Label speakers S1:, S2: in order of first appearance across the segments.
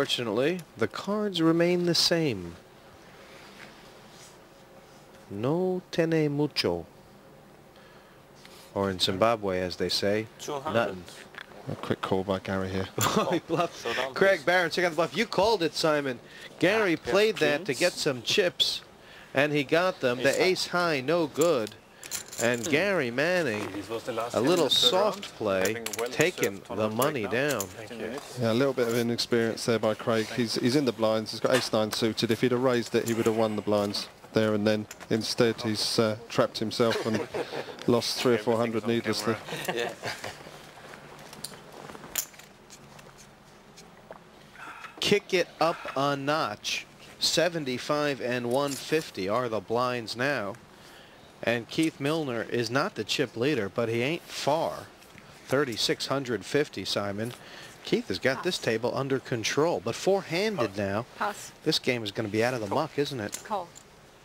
S1: Unfortunately, the cards remain the same. No tiene mucho. Or in Zimbabwe, as they say,
S2: 200.
S1: nothing.
S3: A quick call by Gary here.
S1: He bluffed.
S2: So down
S1: Craig
S2: this.
S1: Barron, check out the bluff. You called it, Simon. Gary
S2: Yeah,
S1: played that to
S2: queens.
S1: get some chips, and he got them. The ace high, no good. And Gary Manning,
S2: This was the last
S1: a
S2: game
S1: little
S2: in the third
S1: soft
S2: round.
S1: play,
S2: Having well
S1: taking
S2: served
S1: the
S2: tournament
S1: money
S2: break now.
S1: down.
S2: 15 minutes.
S3: Yeah, a little bit of inexperience there by Craig. He's in the blinds. He's got ace-9 suited. If he'd have raised it, he would have won the blinds there and then. Instead, he's trapped himself and lost 300 or 400 needlessly.
S2: Yeah.
S1: Kick it up a notch. 75 and 150 are the blinds now. And Keith Milner is not the chip leader, but he ain't far. 3,650, Simon. Keith has got this table under control, but four-handed now.
S4: Pass.
S1: This game is going to be out of the muck, isn't it?
S4: Call.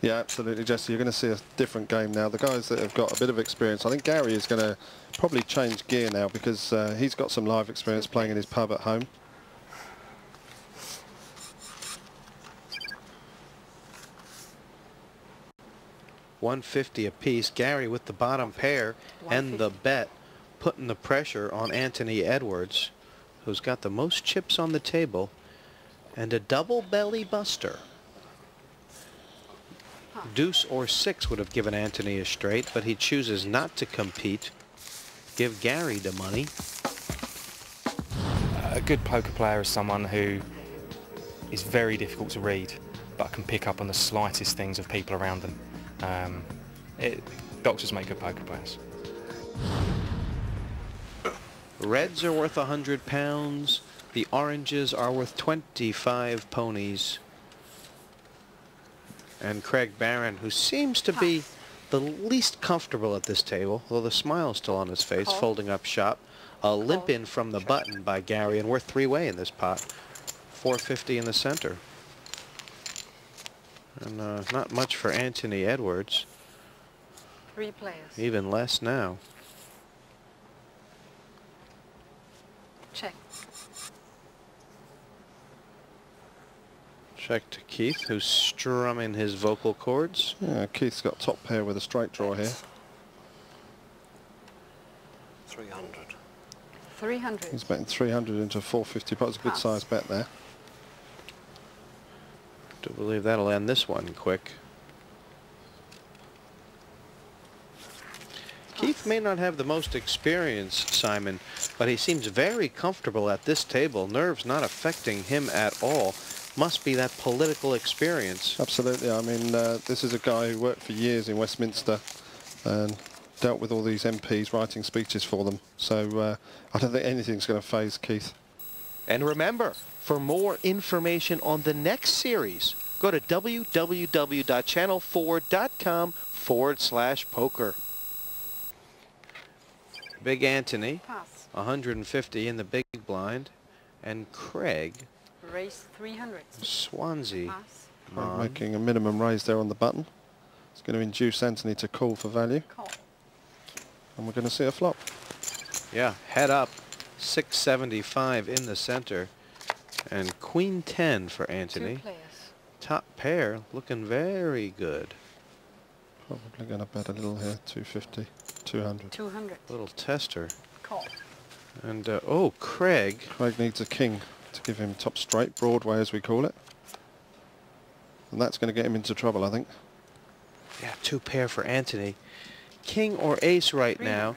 S3: Yeah, absolutely, Jesse. You're going to see a different game now. The guys that have got a bit of experience, I think Gary is going to probably change gear now because he's got some live experience playing in his pub at home.
S1: $150 apiece. Gary with the bottom pair and the bet, putting the pressure on Anthony Edwards, who's got the most chips on the table, and a double belly buster. Deuce or six would have given Anthony a straight, but he chooses not to compete. Give Gary the money.
S5: A good poker player is someone who is very difficult to read, but can pick up on the slightest things of people around them. Doctors make good poker players.
S1: Reds are worth £100. The oranges are worth 25 ponies. And Craig Barron, who seems to be the least comfortable at this table, though the smile is still on his face, folding up shop. A limp in from the button by Gary, and we're three-way in this pot. 450 in the center. And not much for Anthony Edwards.
S4: 3 players.
S1: Even less now.
S4: Check.
S1: Check to Keith, who's strumming his vocal cords.
S3: Yeah, Keith's got top pair with a straight draw here.
S2: 300.
S4: 300.
S3: He's betting 300 into 450 pot. It's a good size bet there.
S1: Do believe that'll end this one quick. Keith may not have the most experience, Simon, but he seems very comfortable at this table. Nerves not affecting him at all. Must be that political experience.
S3: Absolutely. I mean, this is a guy who worked for years in Westminster and dealt with all these MPs writing speeches for them. So I don't think anything's going to faze Keith.
S1: And remember, for more information on the next series, go to www.channel4.com/poker. Big Anthony,
S4: Pass.
S1: 150 in the big blind, and Craig,
S4: Raise 300.
S1: Swansea.
S4: Pass.
S1: on.
S3: Making a minimum raise there on the button. It's going to induce Anthony to call for value.
S4: Call.
S3: And we're going to see a flop.
S1: Yeah, head up, 675 in the center, and Queen 10 for
S4: 2
S1: Anthony.
S4: players.
S1: Top pair looking very good.
S3: Probably going to bet a little here, 250, 200.
S4: 200.
S1: Little tester.
S4: Call.
S1: And, oh, Craig.
S3: Craig needs a king to give him top straight, Broadway as we call it. And that's going to get him into trouble, I think.
S1: Yeah, 2 pair for Anthony. King or ace right now,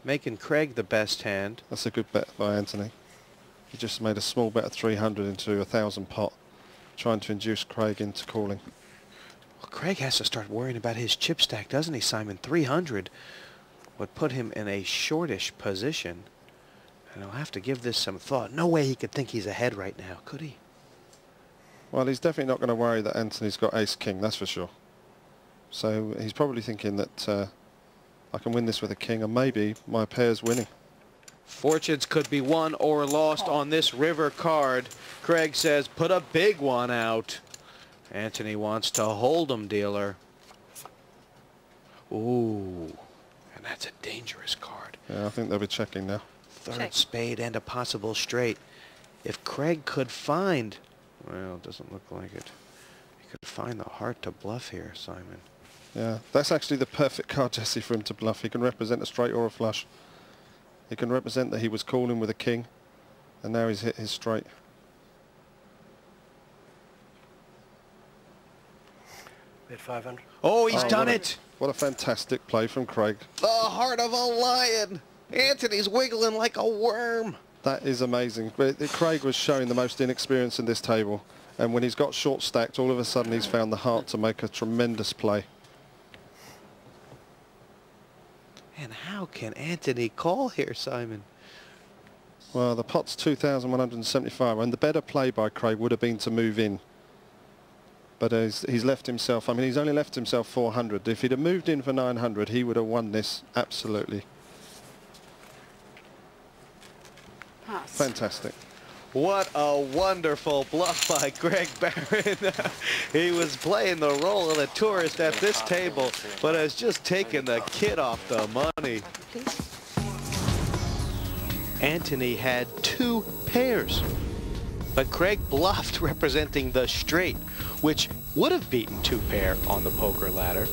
S1: making Craig the best hand.
S3: That's a good bet by Anthony. He just made a small bet of 300 into 1,000 pot, trying to induce Craig into calling.
S1: Well, Craig has to start worrying about his chip stack, doesn't he, Simon? 300 would put him in a shortish position. And he'll have to give this some thought. No way he could think he's ahead right now, could he?
S3: Well, he's definitely not going to worry that Anthony's got ace-king, that's for sure. So he's probably thinking that I can win this with a king, and maybe my pair's winning.
S1: Fortunes could be won or lost on this river card. Craig says, put a big one out. Anthony wants to hold him, dealer. Ooh, and that's a dangerous card.
S3: Yeah, I think they'll be checking now.
S1: Third
S4: Check.
S1: spade and a possible straight. if Craig could find, well, it doesn't look like it. He could find the heart to bluff here, Simon.
S3: Yeah, that's actually the perfect card, Jesse, for him to bluff. He can represent a straight or a flush. He can represent that he was calling with a king, and now he's hit his straight.
S2: Bid 500.
S1: Oh, he's
S3: Oh,
S1: done
S3: what a-
S1: it!
S3: What a fantastic play from Craig.
S1: The heart of a lion! Anthony's wiggling like a worm.
S3: That is amazing. Craig was showing the most inexperience in this table, and when he's got short stacked, all of a sudden he's found the heart to make a tremendous play.
S1: And how can Anthony call here, Simon?
S3: Well, the pot's 2,175, and the better play by Craig would have been to move in. But he's left himself, I mean, he's only left himself 400. If he'd have moved in for 900, he would have won this absolutely.
S4: Pass.
S3: Fantastic.
S1: What a wonderful bluff by Greg Barron. He was playing the role of the tourist at this table, but has just taken the kid off the money.
S4: Please.
S1: Anthony had 2 pairs, but Craig bluffed representing the straight, which would have beaten 2 pair on the poker ladder.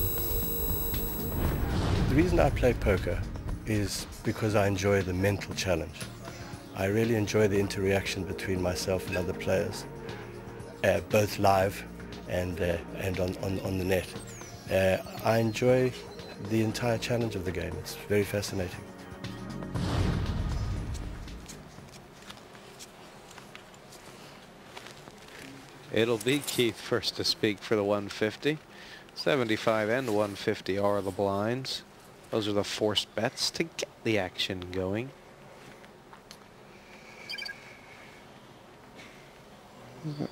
S2: The reason I play poker is because I enjoy the mental challenge. I really enjoy the interaction between myself and other players, both live and on the net. I enjoy the entire challenge of the game. It's very fascinating.
S1: It'll be Keith first to speak for the 150. 75 and 150 are the blinds. Those are the forced bets to get the action going.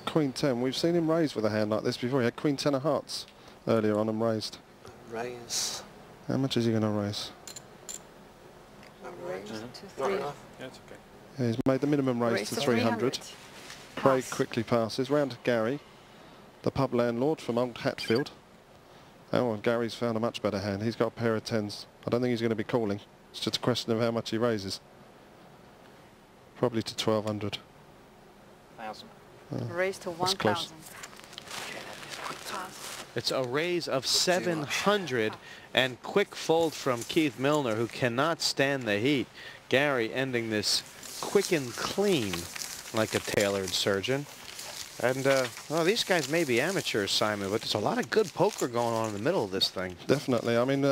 S3: Queen 10, we've seen him raise with a hand like this before. He had Queen 10 of hearts earlier on and raised.
S2: Raise.
S3: How much is he going to raise?
S4: Raise to
S2: Not
S4: 3.
S2: enough.
S5: Yeah, it's okay.
S3: Yeah, he's made the minimum raise
S4: Raise
S3: to
S4: to
S3: 300. Craig
S4: Pass.
S3: quickly passes round to Gary, the pub landlord from Old Hatfield. Oh, and Gary's found a much better hand. He's got a pair of 10s. I don't think he's going to be calling. It's just a question of how much he raises. Probably to 1,200.
S5: 1,000.
S4: Raise to
S3: That's close.
S4: 1,000. Pass.
S1: It's a raise of 700 and quick fold from Keith Milner, who cannot stand the heat. Gary ending this quick and clean like a tailored surgeon. And, well, these guys may be amateurs, Simon, but there's a lot of good poker going on in the middle of this thing.
S3: Definitely. I mean,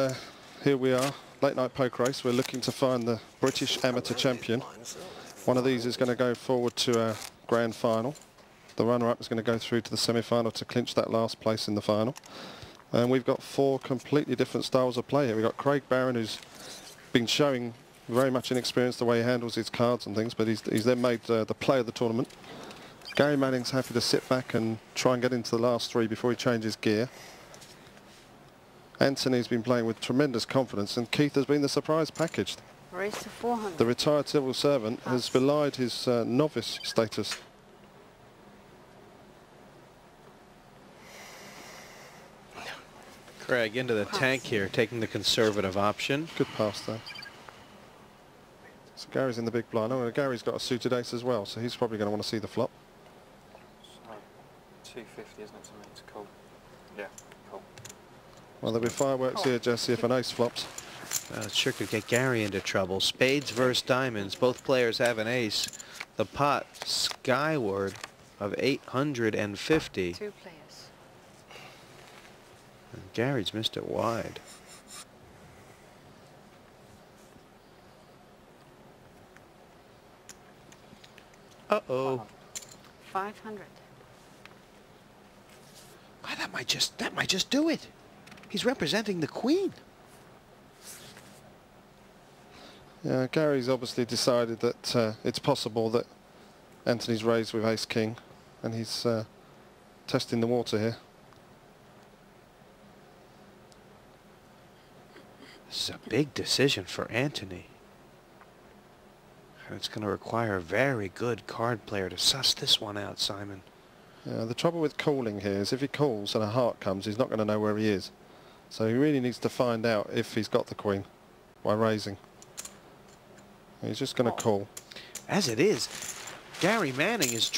S3: here we are, late night poker race. We're looking to find the British amateur champion. One of these is going to go forward to a grand final. The runner-up is going to go through to the semi-final to clinch that last place in the final. And we've got 4 completely different styles of play here. We've got Craig Barron, who's been showing very much inexperienced the way he handles his cards and things, but he's then made the play of the tournament. Gary Manning's happy to sit back and try and get into the last 3 before he changes gear. Anthony's been playing with tremendous confidence, and Keith has been the surprise package.
S4: Raise to 400.
S3: The retired civil servant has belied his novice status.
S1: Craig into the tank here, taking the conservative option.
S3: Good pass there. So Gary's in the big blind. Oh, and Gary's got a suited ace as well, so he's probably going to want to see the flop.
S5: So, 250, isn't it, to me? It's cool. Yeah, cool.
S3: Well, there'll be fireworks here, Jesse, if an ace flops.
S1: It sure could get Gary into trouble. Spades versus diamonds. Both players have an ace. The pot skyward of 850.
S4: 2 players.
S1: And Gary's missed it wide. Uh-oh.
S4: 500.
S1: Why, that might just do it. He's representing the queen.
S3: Yeah, Gary's obviously decided that it's possible that Anthony's raised with ace-king, and he's testing the water here.
S1: This is a big decision for Anthony. And it's going to require a very good card player to suss this one out, Simon.
S3: Yeah, the trouble with calling here is if he calls and a heart comes, he's not going to know where he is. So he really needs to find out if he's got the queen by raising. He's just going to call.
S1: As it is, Gary Manning is